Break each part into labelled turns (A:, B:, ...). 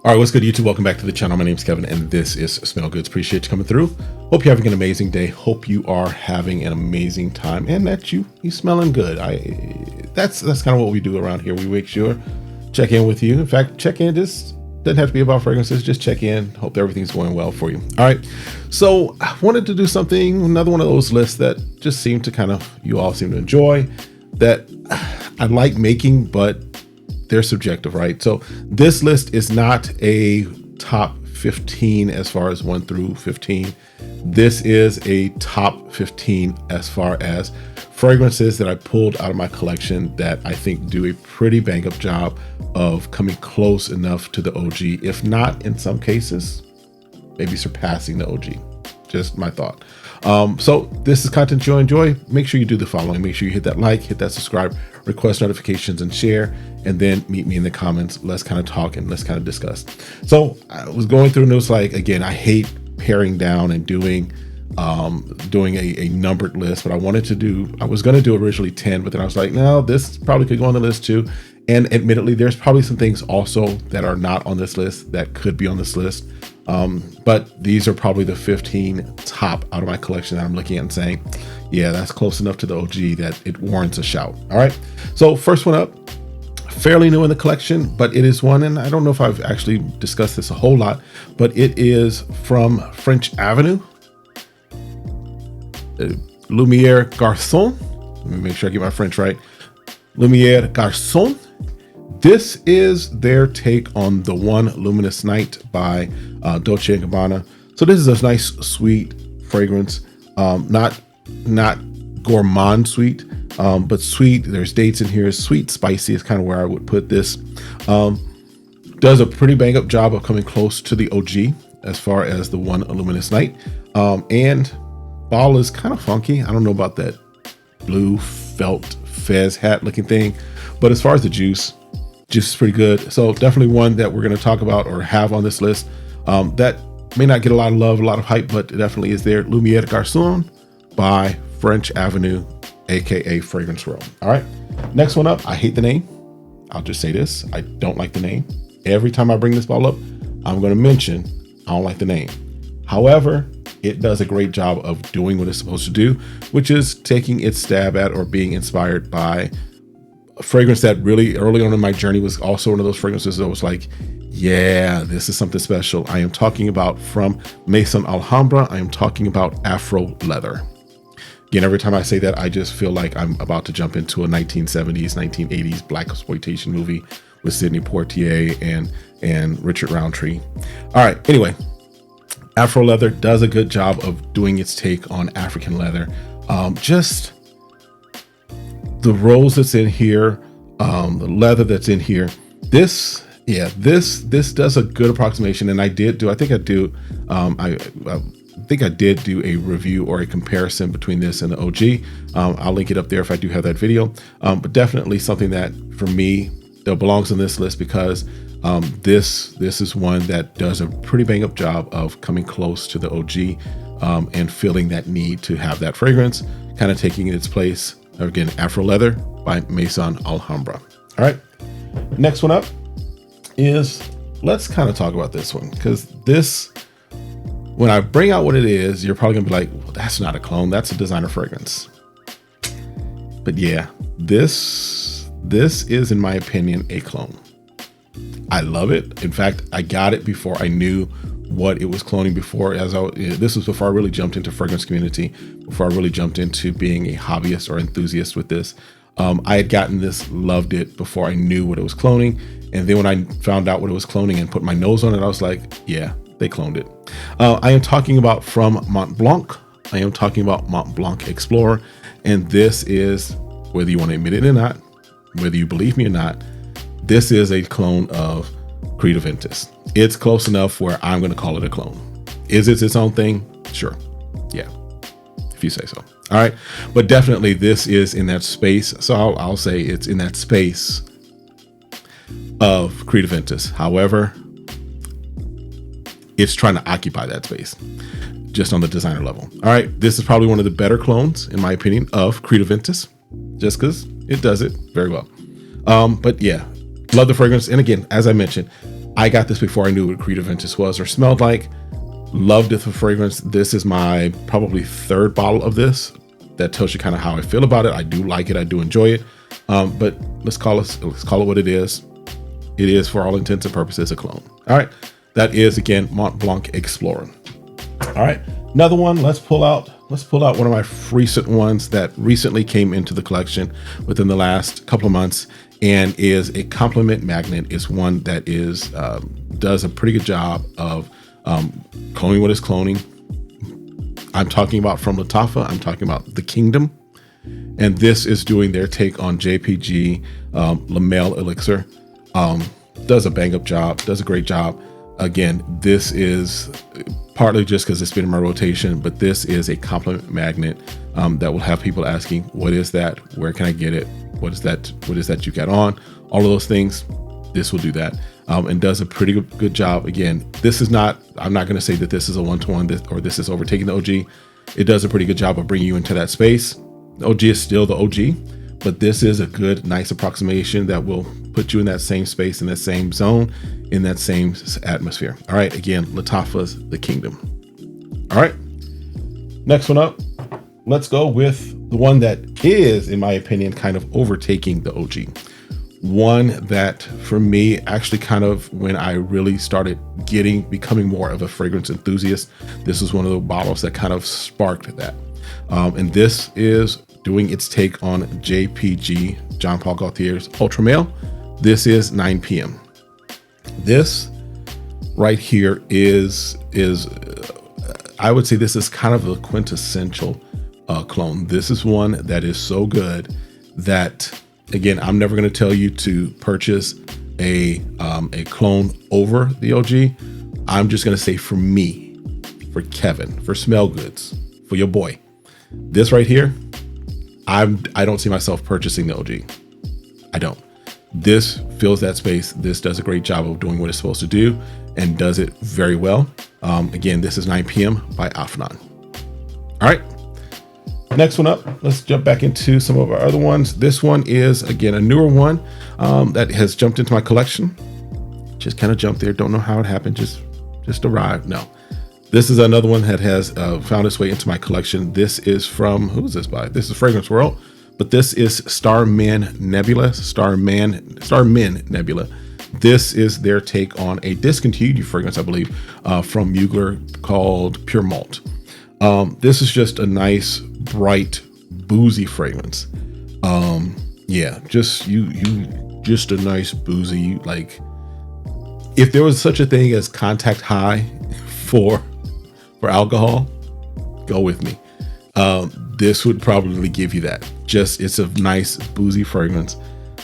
A: All right, what's good, YouTube? Welcome back to the channel. My name is Kevin, and this is Smell Goods. Appreciate you coming through. Hope you're having an amazing day. Hope you are having an amazing time, and that you smelling good. That's kind of what we do around here. We make sure check in with you. In fact, check in just doesn't have to be about fragrances. Just check in. Hope everything's going well for you. All right. So I wanted to do something, another one of those lists that just seem to you all seem to enjoy, that I like making, but they're subjective, right? So this list is not a top 15 as far as 1 through 15. This is a top 15 as far as fragrances that I pulled out of my collection that I think do a pretty bang up job of coming close enough to the OG, if not in some cases, maybe surpassing the OG. Just my thought. So this is content you'll enjoy. Make sure you do the following. Make sure you hit that like, hit that subscribe, request notifications, and share, and then meet me in the comments. Let's kind of talk and let's kind of discuss. So I was going through and it was like, again, I hate paring down and doing a numbered list, but I was going to do originally 10, but then I was like, no, this probably could go on the list too. And admittedly, there's probably some things also that are not on this list that could be on this list. But these are probably the 15 top out of my collection that I'm looking at and saying, yeah, that's close enough to the OG that it warrants a shout. All right. So first one up, fairly new in the collection, but it is one, and I don't know if I've actually discussed this a whole lot, but it is from French Avenue, Lumiere Garon. Let me make sure I get my French right. Lumiere Garon. This is their take on the One Luminous Night by Dolce & Gabbana. So this is a nice, sweet fragrance. Not gourmand sweet, but sweet. There's dates in here. Sweet, spicy is kind of where I would put this. Does a pretty bang up job of coming close to the OG as far as the One Luminous Night. And ball is kind of funky. I don't know about that blue felt fez hat looking thing, but as far as the juice is pretty good. So definitely one that we're going to talk about or have on this list that may not get a lot of love, a lot of hype, but it definitely is there. Lumiere Garon by French Avenue, aka Fragrance Row. All right, next one up. I hate the name. I'll just say this. I don't like the name. Every time I bring this ball up, I'm going to mention I don't like the name. However, it does a great job of doing what it's supposed to do, which is taking its stab at or being inspired by a fragrance that really early on in my journey was also one of those fragrances that was like, yeah, this is something special. I am talking about from Maison Alhambra. I am talking about Afro Leather. Again, every time I say that, I just feel like I'm about to jump into a 1970s, 1980s black exploitation movie with Sidney Poitier and Richard Roundtree. All right, anyway, Afro Leather does a good job of doing its take on African leather. Just the rose that's in here, the leather that's in here. This does a good approximation. And I think I did do a review or a comparison between this and the OG. I'll link it up there if I do have that video. But definitely something that for me that belongs on this list because this is one that does a pretty bang up job of coming close to the OG and feeling that need to have that fragrance, kind of taking its place. Again, Afro Leather by Maison Alhambra. All right, next one up is, let's kind of talk about this one, because this, when I bring out what it is, you're probably gonna be like, well, that's not a clone, that's a designer fragrance. But yeah, this is, in my opinion, a clone. I love it. In fact, I got it before I knew what it was cloning before. This was before I really jumped into fragrance community, before I really jumped into being a hobbyist or enthusiast with this. I had gotten this, loved it before I knew what it was cloning. And then when I found out what it was cloning and put my nose on it, I was like, yeah, they cloned it. I am talking about from Mont Blanc. I am talking about Mont Blanc Explorer. And this is, whether you want to admit it or not, whether you believe me or not, this is a clone of Creed Aventus. It's close enough where I'm going to call it a clone. Is it its own thing? Sure. Yeah. If you say so. All right. But definitely this is in that space. So I'll say it's in that space of Creed Aventus. However, it's trying to occupy that space just on the designer level. All right. This is probably one of the better clones, in my opinion, of Creed Aventus, just because it does it very well. But yeah, love the fragrance. And again, as I mentioned, I got this before I knew what Creative Vintage was or smelled like. Loved it for fragrance. This is my probably third bottle of this. That tells you kind of how I feel about it. I do like it. I do enjoy it. But let's call it what it is. It is, for all intents and purposes, a clone. All right. That is, again, Mont Blanc Explorer. All right. Another one. Let's pull out one of my recent ones that recently came into the collection within the last couple of months, and is a compliment magnet. Is one that is does a pretty good job of cloning what is cloning. I'm talking about from Lattafa. I'm talking about The Kingdom, and this is doing their take on JPG Lamel Elixir. Does a bang up job. Does a great job. Again, this is partly just because it's been in my rotation, but this is a compliment magnet that will have people asking, what is that? Where can I get it? What is that? What is that you got on? All of those things. This will do that, and does a pretty good job. Again, this is not, I'm not going to say that this is a one-to-one or this is overtaking the OG. It does a pretty good job of bringing you into that space. The OG is still the OG, but this is a good, nice approximation that will put you in that same space, in that same zone, in that same atmosphere. All right, again, Lattafa's The Kingdom. All right, next one up, let's go with the one that is, in my opinion, kind of overtaking the OG. One that for me, actually kind of when I really started becoming more of a fragrance enthusiast, this was one of the bottles that kind of sparked that. And this is doing its take on JPG, Jean Paul Gaultier's Ultra Male. This is 9 p.m. This right here is I would say this is kind of a quintessential clone. This is one that is so good that, again, I'm never going to tell you to purchase a clone over the OG. I'm just going to say, for me, for Kevin, for Smell Goods, for your boy, this right here, I don't see myself purchasing the OG. I don't. This fills that space. This does a great job of doing what it's supposed to do and does it very well. Again, this is 9 p.m. by Afnan. All right. Next one up, let's jump back into some of our other ones. This one is, again, a newer one that has jumped into my collection. Just kind of jumped there. Don't know how it happened. Just arrived. No, this is another one that has found its way into my collection. This is from, who is this by? This is Fragrance World, but this is Men Nebula. Men Nebula. This is their take on a discontinued fragrance, I believe, from Mugler called Pure Malt. This is just a nice, bright, boozy fragrance. Yeah, just just a nice boozy, like, if there was such a thing as contact high for alcohol, go with me. This would probably give you that. It's a nice boozy fragrance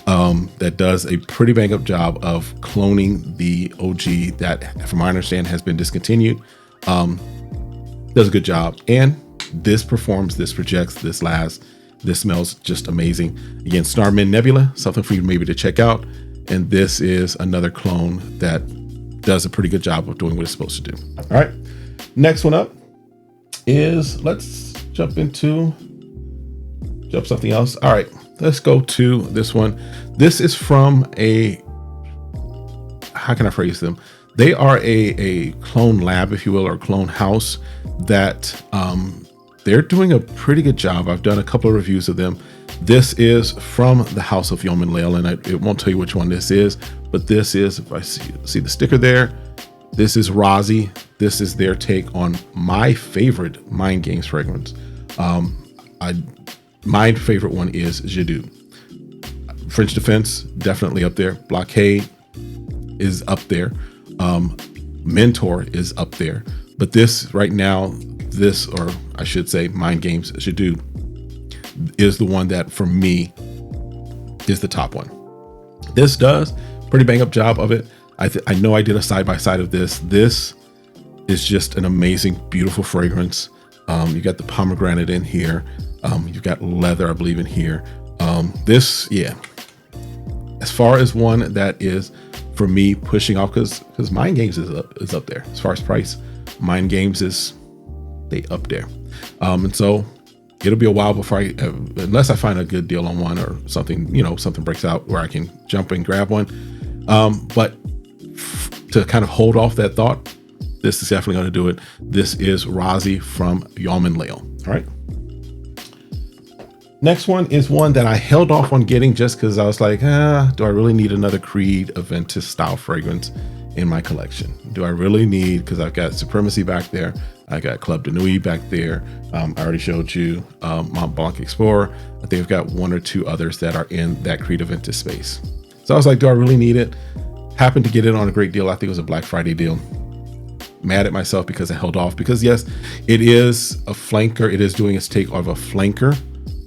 A: that does a pretty bang up job of cloning the OG that, from my understanding, has been discontinued. Does a good job, and this performs, this projects, this lasts, this smells just amazing. Again, Men Nebula, something for you maybe to check out. And this is another clone that does a pretty good job of doing what it's supposed to do. All right, next one up is, let's jump something else. All right, let's go to this one. This is from how can I phrase them? They are a clone lab, if you will, or a clone house that they're doing a pretty good job. I've done a couple of reviews of them. This is from the house of Yman Leo, and it won't tell you which one this is, but this is, if I see the sticker there, this is Raazi. This is their take on my favorite Mind Games fragrance. My favorite one is Jadou. French Defense, definitely up there. Blockade is up there. Mentor is up there. But this right now, or I should say Mind Games Jadou, is the one that for me is the top one. This does pretty bang up job of it. I know I did a side-by-side of this. This is just an amazing, beautiful fragrance. You got the pomegranate in here. You've got leather, I believe, in here. Yeah. As far as one that is, for me, pushing off, because Mind Games is up there. As far as price, Mind Games is up there. And so it'll be a while before unless I find a good deal on one or something, something breaks out where I can jump and grab one. But to kind of hold off that thought, this is definitely going to do it. This is Raazi from Yman Leo. All right. Next one is one that I held off on getting just because I was like, do I really need another Creed Aventus style fragrance in my collection? Do I really need, because I've got Supremacy back there, I got Club de Nuit back there. I already showed you Mont Blanc Explorer. I think I've got one or two others that are in that Creed Aventus space. So I was like, do I really need it? Happened to get it on a great deal. I think it was a Black Friday deal. Mad at myself because I held off, because yes, it is a flanker. It is doing its take of a flanker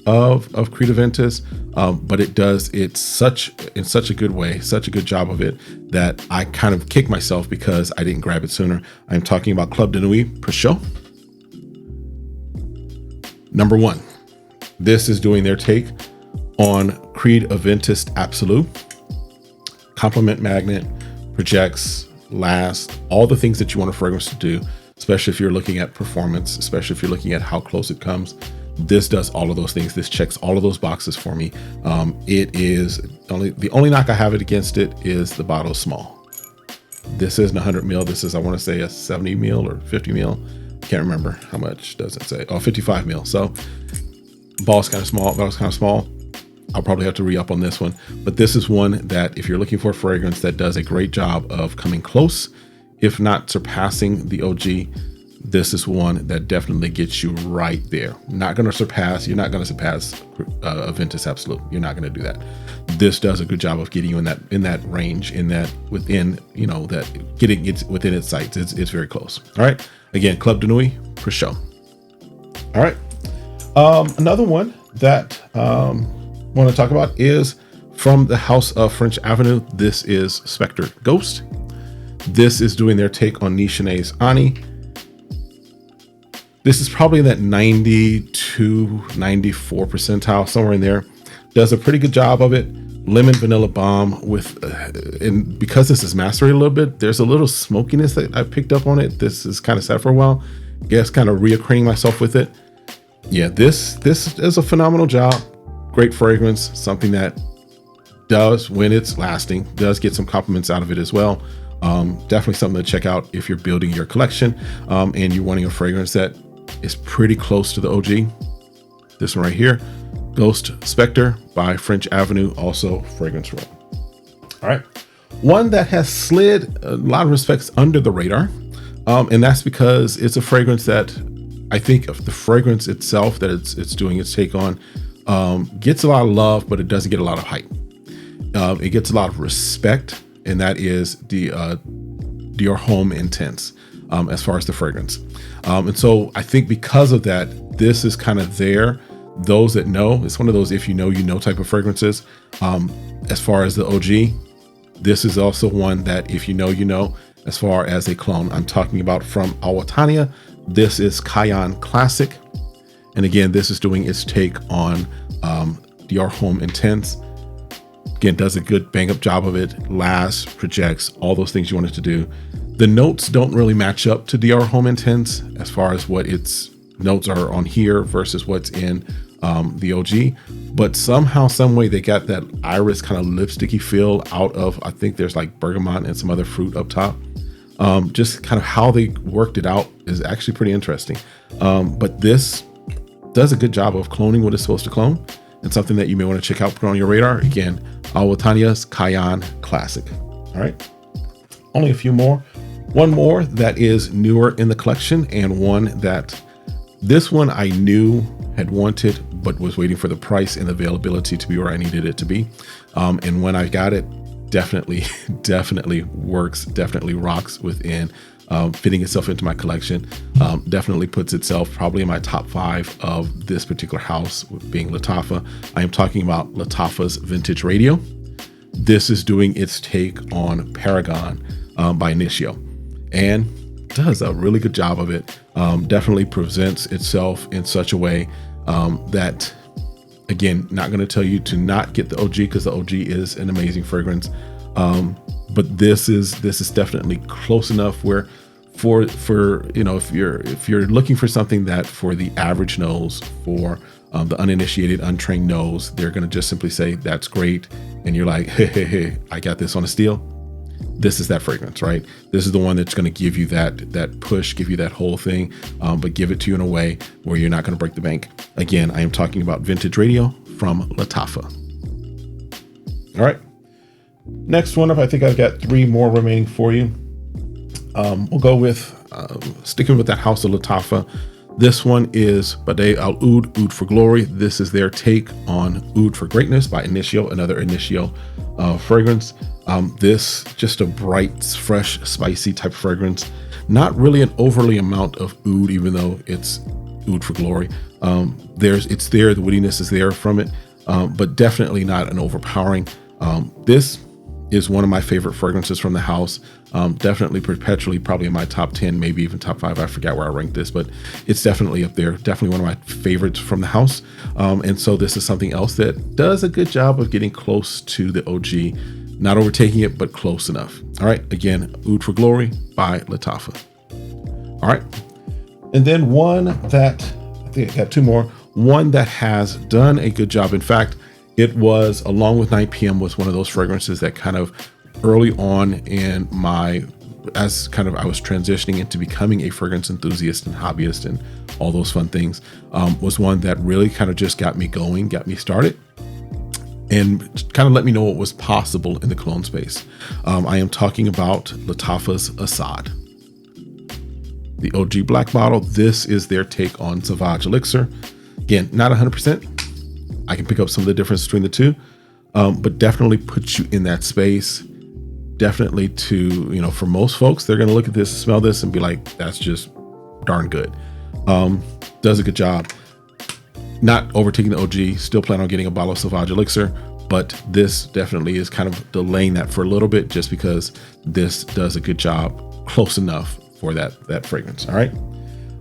A: of Creed Aventus, but it does it in such a good way, such a good job of it, that I kind of kick myself because I didn't grab it sooner. I'm talking about Club de Nuit Precieux #1. This is doing their take on Creed Aventus Absolute. Complement magnet, projects, lasts, all the things that you want a fragrance to do, especially if you're looking at performance, especially if you're looking at how close it comes. This does all of those things. This checks all of those boxes for me. It is the only knock I have it against it is the bottle is small. This isn't 100 ml. This is, I want to say, a 70 ml or 50 ml. Can't remember how much does it say. Oh, 55 ml. So ball's kind of small. Bottle's kind of small. I'll probably have to re-up on this one, but this is one that if you're looking for a fragrance that does a great job of coming close, if not surpassing the OG, this is one that definitely gets you right there. Not going to surpass. You're not going to surpass Aventus Absolute. You're not going to do that. This does a good job of getting you in that range, in that within, that getting it within its sights. It's very close. All right. Again, Club de Nuit Precieux. All right. Another one that want to talk about is from the House of French Avenue. This is Spectre Ghost. This is doing their take on Nichene's Ani. This is probably in that 92, 94 percentile, somewhere in there. Does a pretty good job of it. Lemon vanilla balm with, and because this is macerated a little bit, there's a little smokiness that I picked up on it. This is kind of sat for a while. Guess kind of reacquainting myself with it. Yeah, this is a phenomenal job. Great fragrance, something that does, when it's lasting, does get some compliments out of it as well. Definitely something to check out if you're building your collection and you're wanting a fragrance that is pretty close to the OG. This one right here, Ghost Spectre by French Avenue, also fragrance room. All right, one that has slid a lot of respects under the radar, and that's because it's a fragrance that I think of the fragrance itself that it's doing its take on gets a lot of love, but it doesn't get a lot of hype. It gets a lot of respect, and that is the Dior Homme Intense as far as the fragrance. And so I think because of that, this is kind of there. Those that know, it's one of those if you know type of fragrances. As far as the OG, this is also one that if you know, as far as a clone. I'm talking about from Awatania. This is Kayaan Classic. And again, this is doing its take on Dior Homme Intense. Again, does a good bang up job of it. Lasts, projects, all those things you want it to do. The notes don't really match up to Dior Homme Intense as far as what its notes are on here versus what's in the OG. But somehow, some way, they got that iris kind of lipsticky feel out of, I think there's like bergamot and some other fruit up top. Just kind of how they worked it out is actually pretty interesting. But this does a good job of cloning what it's supposed to clone, and something that you may want to check out, put on your radar. Again, Awatania's Kayaan Classic. All right, only a few more. One more that is newer in the collection, and one that this one I knew had wanted, but was waiting for the price and availability to be where I needed it to be. And when I got it, definitely works, definitely rocks within fitting itself into my collection. Definitely puts itself probably in my top 5 of this particular house, being Lattafa. I am talking about Lattafa's Vintage Radio. This is doing its take on Paragon by Initio, and does a really good job of it. Definitely presents itself in such a way that, again, not going to tell you to not get the OG, because the OG is an amazing fragrance. But this is definitely close enough where for if you're looking for something that for the average nose, for the uninitiated, untrained nose, they're going to just simply say that's great, and you're like, hey, I got this on a steal. this is that fragrance, right? This is the one that's going to give you that push, give you that whole thing, but give it to you in a way where you're not going to break the bank. Again, I am talking about Vintage Radio from Lattafa. All right. Next one up, I think I've got 3 more remaining for you. We'll go with sticking with that house of Lattafa. This one is Bade Al Oud, Oud for Glory. This is their take on Oud for Greatness by Initio, another Initio fragrance. This just a bright, fresh, spicy type of fragrance. Not really an overly amount of oud, even though it's Oud for Glory. It's there, the woodiness is there from it, but definitely not an overpowering. This is one of my favorite fragrances from the house. Definitely perpetually probably in my top 10, maybe even top 5. I forgot where I ranked this, but it's definitely up there. Definitely one of my favorites from the house. And so this is something else that does a good job of getting close to the OG, not overtaking it, but close enough. All right. Again, Oud for Glory by Lattafa. All right. And then one that, I think I got 2 more. One that has done a good job. In fact, it was, along with 9 p.m. was one of those fragrances that kind of early on in I was transitioning into becoming a fragrance enthusiast and hobbyist and all those fun things, was one that really kind of just got me going, got me started, and kind of let me know what was possible in the cologne space. I am talking about Lattafa's Asad. The OG black bottle. This is their take on Sauvage Elixir. Again, not 100%. I can pick up some of the difference between the two, but definitely puts you in that space. Definitely to, for most folks, they're going to look at this, smell this, and be like, that's just darn good. Does a good job. Not overtaking the OG, still plan on getting a bottle of Sauvage Elixir, but this definitely is kind of delaying that for a little bit just because this does a good job, close enough for that fragrance. All right.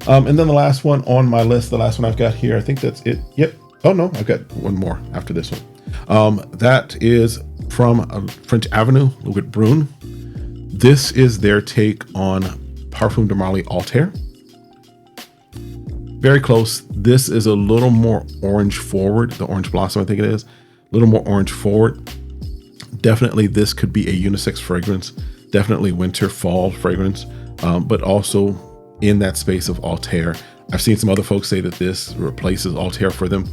A: And then the last one on my list, the last one I've got here, I think that's it. Yep. Oh no, I've got one more after this one. That is from French Avenue with Brun. This is their take on Parfum de Marly Altair. Very close. This is a little more orange forward. The orange blossom, I think it is. A little more orange forward. Definitely this could be a unisex fragrance. Definitely winter, fall fragrance, but also in that space of Altair. I've seen some other folks say that this replaces Altair for them.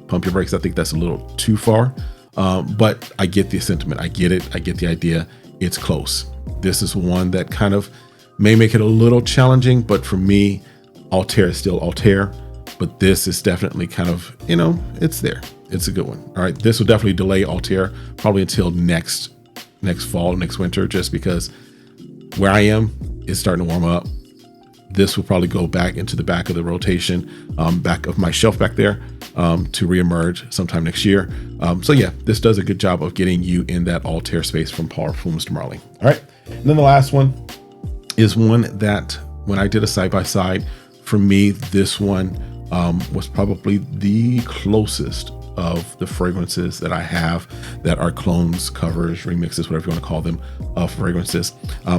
A: Pump your brakes. I think that's a little too far, but I get the sentiment. I get it. I get the idea. It's close. This is one that kind of may make it a little challenging, but for me, Altair is still Altair, but this is definitely kind of, it's there. It's a good one. All right. This will definitely delay Altair probably until next fall, next winter, just because where I am is starting to warm up. This will probably go back into the back of the rotation, back of my shelf back there, to reemerge sometime next year. So yeah, this does a good job of getting you in that Altair space from Parfums de Marly. All right. And then the last one is one that when I did a side-by-side, for me, this one was probably the closest of the fragrances that I have that are clones, covers, remixes, whatever you want to call them, of fragrances.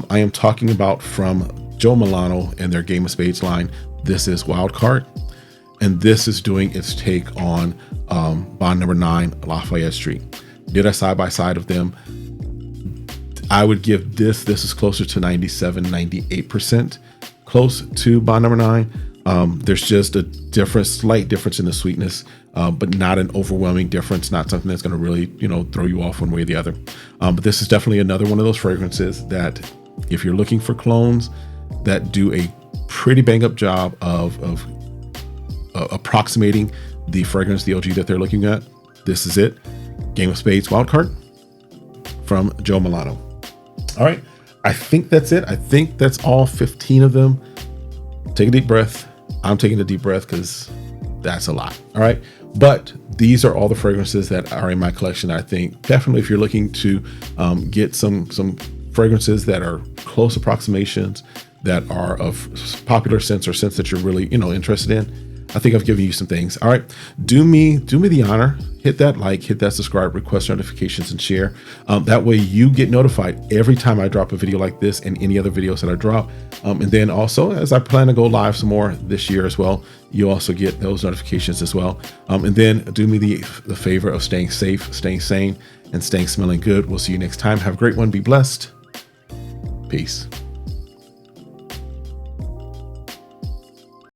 A: I am talking about from Joe Milano and their Game of Spades line. This is Wildcard, and this is doing its take on Bond number 9, Lafayette Street. Did a side-by-side of them. I would give this is closer to 97, 98%, close to Bond number 9. There's just a slight difference in the sweetness, but not an overwhelming difference, not something that's going to really, throw you off one way or the other. But this is definitely another one of those fragrances that if you're looking for clones that do a pretty bang up job of approximating the fragrance, the OG that they're looking at, this is it. Game of Spades Wildcard from Joe Milano. All right. I think that's it. I think that's all 15 of them. Take a deep breath. I'm taking a deep breath because that's a lot. All right. But these are all the fragrances that are in my collection. I think definitely if you're looking to get some fragrances that are close approximations that are of popular scents or scents that you're really, interested in, I think I've given you some things. All right. Do me the honor. Hit that like, hit that subscribe, request notifications, and share. That way you get notified every time I drop a video like this and any other videos that I drop. And then also, as I plan to go live some more this year as well, you also get those notifications as well. And then do me the favor of staying safe, staying sane, and staying smelling good. We'll see you next time. Have a great one. Be blessed. Peace.